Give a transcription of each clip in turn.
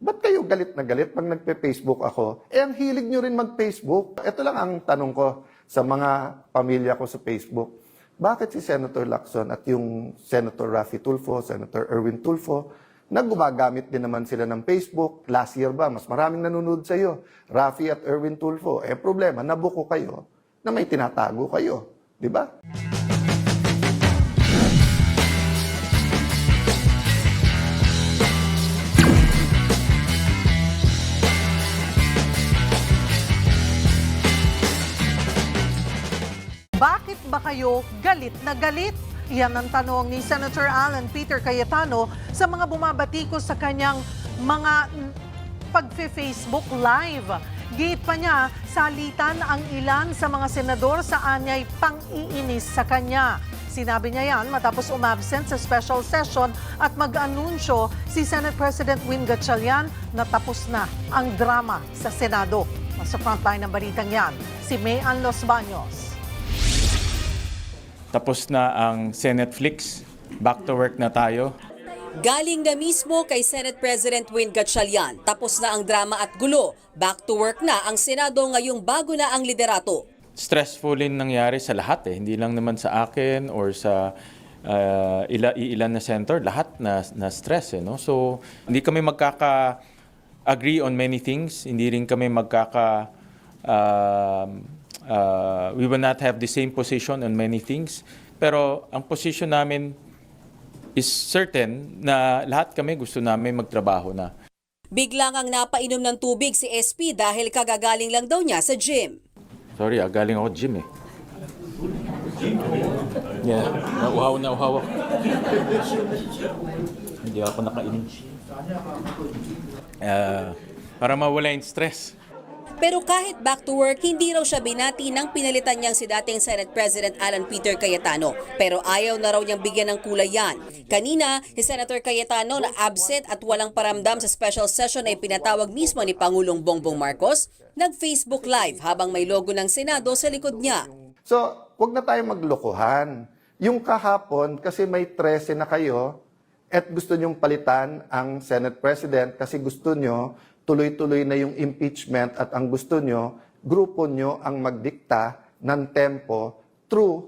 Ba't kayo galit na galit pag nagpe-Facebook ako? Ang hilig nyo rin mag-Facebook. Ito lang ang tanong ko sa mga pamilya ko sa Facebook. Bakit si Senator Lacson at yung Senator Raffy Tulfo, Senator Erwin Tulfo, gumagamit din naman sila ng Facebook? Last year ba, mas maraming nanonood sa iyo, Raffy at Erwin Tulfo. Problema, nabuko kayo na may tinatago kayo. Di ba? Bakit ba kayo galit na galit? Yan ang tanong ni Senator Alan Peter Cayetano sa mga bumabatikos sa kanyang mga pag-Facebook Live. Giit pa niya, salitan ang ilan sa mga senador sa anyay pang-iinis sa kanya. Sinabi niya yan matapos umabsent sa special session at mag-anunsyo si Senate President Win Gatchalian na tapos na ang drama sa Senado. Sa frontline ng balitang yan, si Mayan Los Baños. Tapos na ang Senate Flix. Back to work na tayo. Galing na mismo kay Senate President Win Gatchalian. Tapos na ang drama at gulo. Back to work na ang Senado ngayong bago na ang liderato. Stressful din nangyari sa lahat eh. Hindi lang naman sa akin or sa ilan na senator. Lahat na stress eh. No? So hindi kami magkaka-agree on many things. Hindi rin kami we will not have the same position on many things. Pero ang position namin is certain na lahat kami gusto namin magtrabaho na. Biglang ang napainom ng tubig si SP dahil kagagaling lang daw niya sa gym. Sorry, galing ako gym eh. Yeah, nauhaw na uhaw ako. Hindi ako nakainom. Para mawala yung stress. Pero kahit back to work, hindi raw siya binati nang pinalitan niyang si dating Senate President Alan Peter Cayetano. Pero ayaw na raw niyang bigyan ng kulay yan. Kanina, si Senator Cayetano na absent at walang paramdam sa special session ay pinatawag mismo ni Pangulong Bongbong Marcos, nag-Facebook Live habang may logo ng Senado sa likod niya. So, wag na tayo maglokohan. Yung kahapon, kasi may 13 na kayo, at gusto nyong palitan ang Senate President kasi gusto nyo tuloy-tuloy na yung impeachment at ang gusto nyo, grupo nyo ang magdikta ng tempo through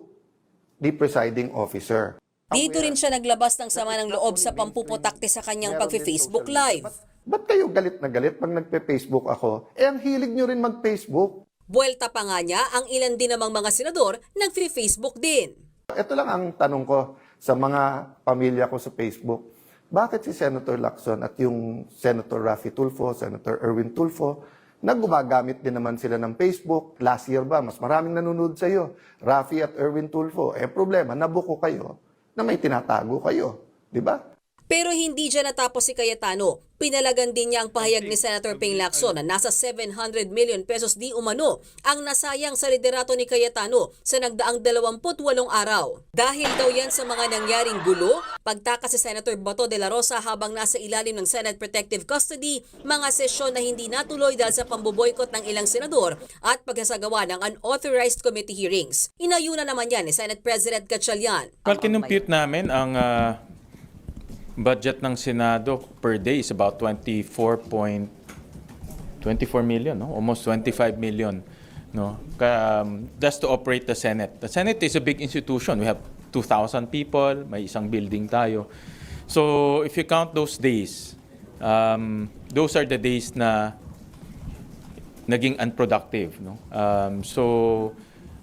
the presiding officer. Dito rin siya naglabas ng sama ng loob sa pampuputakte sa kanyang pag-Facebook Live. Ba't kayo galit na galit pag nagpe-Facebook ako? Ang hilig nyo rin mag-Facebook. Buwelta pa nga niya ang ilan din namang mga senador nag-Facebook din. Ito lang ang tanong ko sa mga pamilya ko sa Facebook. Bakit si Senator Lacson at yung Senator Raffy Tulfo, Senator Erwin Tulfo, gumagamit din naman sila ng Facebook? Last year ba, mas maraming nanonood sa iyo, Raffy at Erwin Tulfo. Problema, nabuko kayo na may tinatago kayo. Di ba? Pero hindi dyan natapos si Cayetano. Pinalagan din niya ang pahayag ni Senator Ping Lacson na nasa 700 million pesos di umano ang nasayang sa liderato ni Cayetano sa nagdaang 28 araw. Dahil daw yan sa mga nangyaring gulo, pagtakas si Senator Bato de la Rosa habang nasa ilalim ng Senate Protective Custody, mga sesyon na hindi natuloy dahil sa pamboboykot ng ilang senador at pagsasagawa ng unauthorized committee hearings. Inayuna naman yan ni Senate President Gatchalian. Well, kinumpute namin ang budget ng Senado per day is about 24 million, no? Almost 25 million, no? Just to operate the Senate. The Senate is a big institution. We have 2,000 people, may isang building tayo. So if you count those days, those are the days na naging unproductive, no?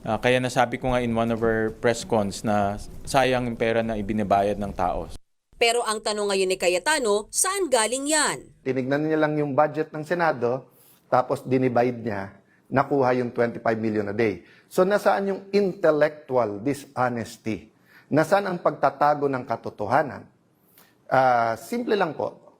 Kaya nasabi ko nga in one of our press cons na sayang yung pera na ibinibayad ng tao. Pero ang tanong ngayon ni Cayetano, saan galing yan? Tinignan niya lang yung budget ng Senado, tapos dinivide niya, nakuha yung 25 million a day. So nasaan yung intellectual dishonesty? Nasaan ang pagtatago ng katotohanan? Simple lang po.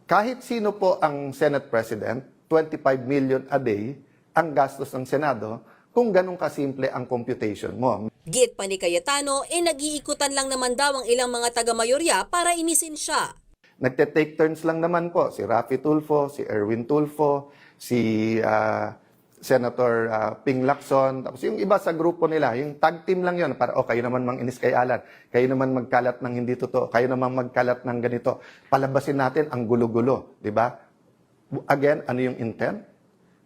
Kahit sino po ang Senate President, 25 million a day ang gastos ng Senado, kung ganun kasimple ang computation mo. Giit pa ni Cayetano, nag-iikutan lang naman daw ang ilang mga taga-mayorya para inisin siya. Nagte-take turns lang naman po si Raffy Tulfo, si Erwin Tulfo, si Senator Ping Lacson, tapos yung iba sa grupo nila, yung tag team lang yon para, kayo naman mang-inis kay Alan, kayo naman magkalat ng hindi totoo, kayo naman magkalat ng ganito. Palabasin natin ang gulo-gulo, di ba? Again, ano yung intent?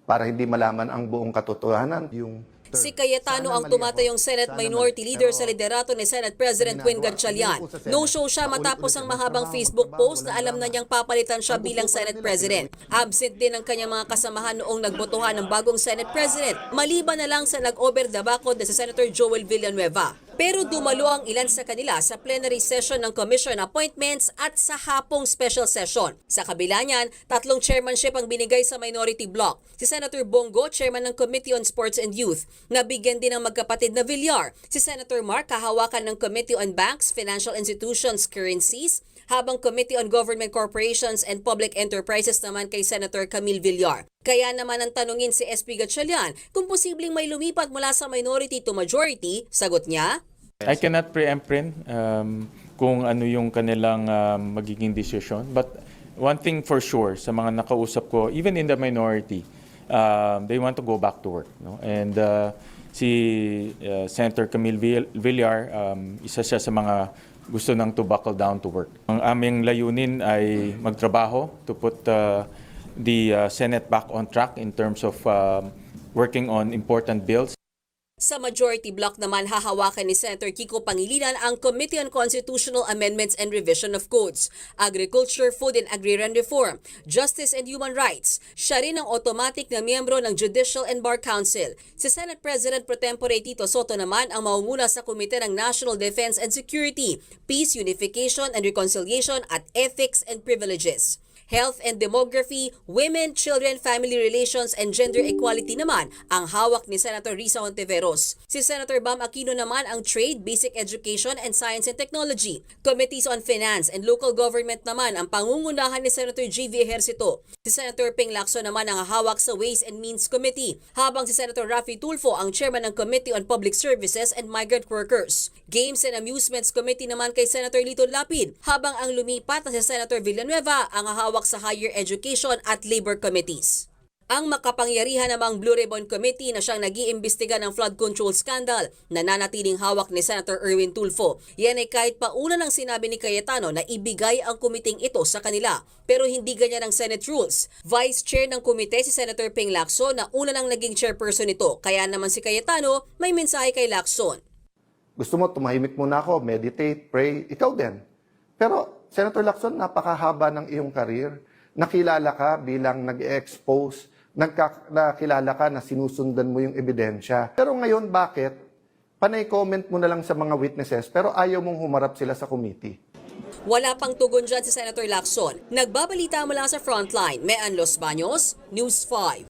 Para hindi malaman ang buong katotohanan. Yung Si Cayetano ang tumatayong Senate Minority Leader sa liderato ni Senate President Quinn Gatchalian. No-show siya matapos ang mahabang Facebook post na alam na niyang papalitan siya bilang Senate President. Absent din ang kanyang mga kasamahan noong nagbotohan ng bagong Senate President, maliban na lang sa nag-over the backward na si Senator Joel Villanueva. Pero dumalo ang ilan sa kanila sa plenary session ng Commission Appointments at sa hapong special session. Sa kabila niyan, 3 chairmanship ang binigay sa minority bloc. Si Senator Bongo, chairman ng Committee on Sports and Youth. Nabigyan din ng magkapatid na Villar. Si Senator Mark, kahawakan ng Committee on Banks, Financial Institutions, Currencies, habang Committee on Government Corporations and Public Enterprises naman kay Senator Camille Villar. Kaya naman ang tanungin si SP Gatchalian kung posibleng may lumipat mula sa minority to majority, sagot niya, I cannot preempt rin kung ano yung kanilang magiging decision. But one thing for sure, sa mga nakausap ko, even in the minority, they want to go back to work. No? And si Senator Camille Villar, isa siya sa mga gusto nang to buckle down to work. Ang aming layunin ay magtrabaho to put the Senate back on track in terms of working on important bills. Sa majority bloc naman hahawakan ni Senator Kiko Pangilinan ang Committee on Constitutional Amendments and Revision of Codes, Agriculture, Food and Agrarian Reform, Justice and Human Rights. Siya rin ang automatic na miyembro ng Judicial and Bar Council. Si Senate President Pro Tempore Tito Sotto naman ang maunguna sa Komite ng National Defense and Security, Peace, Unification and Reconciliation at Ethics and Privileges. Health and Demography, Women, Children, Family Relations, and Gender Equality naman ang hawak ni Senator Risa Hontiveros. Si Senator Bam Aquino naman ang Trade, Basic Education, and Science and Technology. Committees on Finance and Local Government naman ang pangungunahan ni Senator G.V. Ejercito. Si Senator Ping Lacson naman ang hawak sa Ways and Means Committee, habang si Senator Raffy Tulfo ang Chairman ng Committee on Public Services and Migrant Workers. Games and Amusements Committee naman kay Senator Lito Lapid, habang ang lumipat na si Senator Villanueva ang hawak sa Higher Education at Labor Committees. Ang makapangyarihan namang Blue Ribbon Committee na siyang nag-iimbestiga ng flood control scandal, nananatiling hawak ni Senator Erwin Tulfo. Yan ay kahit pa una nang sinabi ni Cayetano na ibigay ang kumiting ito sa kanila, pero hindi ganyan ang Senate rules. Vice Chair ng komite si Senator Ping Lacson na una nang naging chairperson nito, kaya naman si Cayetano may mensahe kay Lacson. Gusto mo, tumahimik muna ako, meditate, pray, ikaw din. Pero Senator Lacson, napakahaba ng iyong career. Nakilala ka bilang nag-expose, nakilala ka na sinusundan mo yung ebidensya. Pero ngayon, bakit? Panay comment mo na lang sa mga witnesses, pero ayaw mong humarap sila sa committee. Wala pang tugon dyan si Senator Lacson. Nagbabalita mula sa Frontline, Mean Los Baños, News 5.